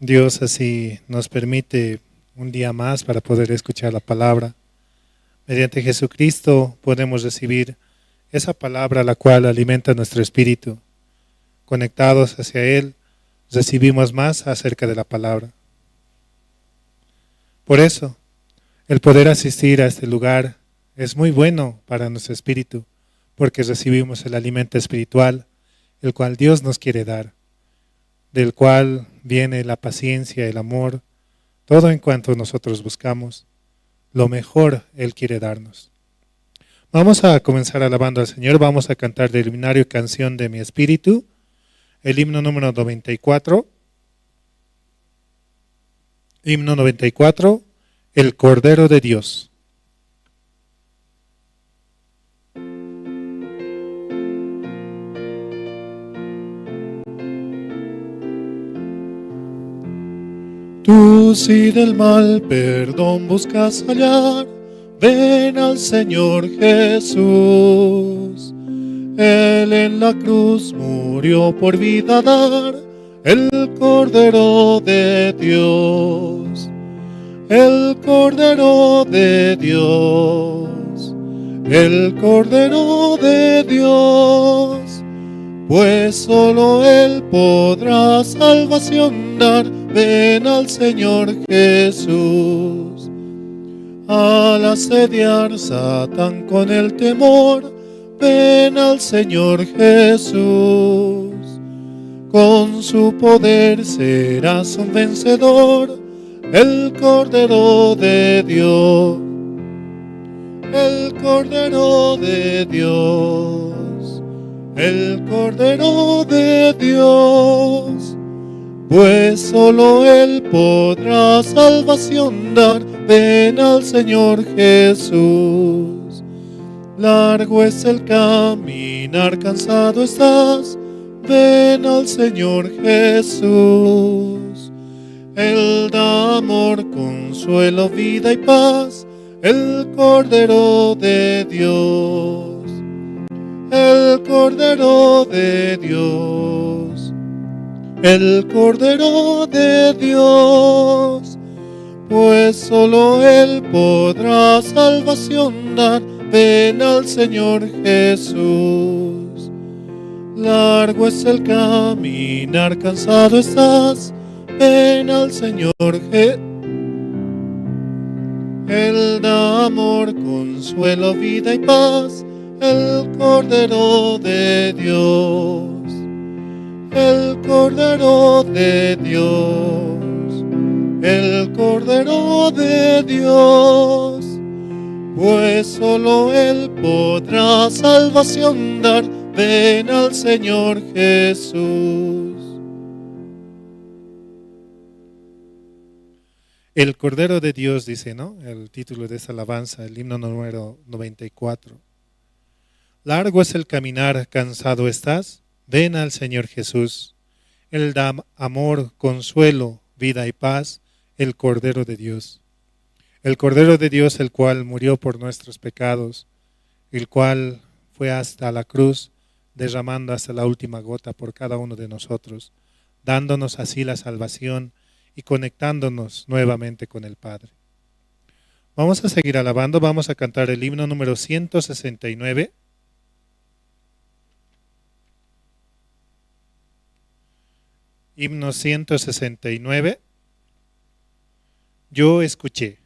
Dios así nos permite un día más para poder escuchar la palabra. Mediante Jesucristo podemos recibir esa palabra la cual alimenta nuestro espíritu. Conectados hacia Él, recibimos más acerca de la palabra. Por eso, el poder asistir a este lugar es muy bueno para nuestro espíritu, porque recibimos el alimento espiritual, el cual Dios nos quiere dar, del cual viene la paciencia, el amor, todo en cuanto nosotros buscamos, lo mejor Él quiere darnos. Vamos a comenzar alabando al Señor, vamos a cantar del himnario Canción de mi Espíritu, el himno número 94, himno 94, el Cordero de Dios. Tú si del mal perdón buscas hallar, ven al Señor Jesús. Él en la cruz murió por vida dar, el Cordero de Dios. El Cordero de Dios. El Cordero de Dios. Pues solo Él podrá salvación dar. Ven al Señor Jesús. Al asediar Satán con el temor, ven al Señor Jesús. Con su poder serás un vencedor, el Cordero de Dios. El Cordero de Dios. El Cordero de Dios. Pues solo Él podrá salvación dar, ven al Señor Jesús. Largo es el caminar, cansado estás, ven al Señor Jesús. Él da amor, consuelo, vida y paz, el Cordero de Dios. El Cordero de Dios. El Cordero de Dios, pues solo Él podrá salvación dar, ven al Señor Jesús. Largo es el caminar, cansado estás, ven al Señor Jesús. Él da amor, consuelo, vida y paz, el Cordero de Dios. El Cordero de Dios, el Cordero de Dios, pues solo Él podrá salvación dar, ven al Señor Jesús. El Cordero de Dios dice, ¿no? El título de esta alabanza, el himno número 94. Largo es el caminar, cansado estás, ven al Señor Jesús. Él da amor, consuelo, vida y paz, el Cordero de Dios. El Cordero de Dios, el cual murió por nuestros pecados, el cual fue hasta la cruz, derramando hasta la última gota por cada uno de nosotros, dándonos así la salvación y conectándonos nuevamente con el Padre. Vamos a seguir alabando, vamos a cantar el himno número 169. Himno 169. Yo escuché.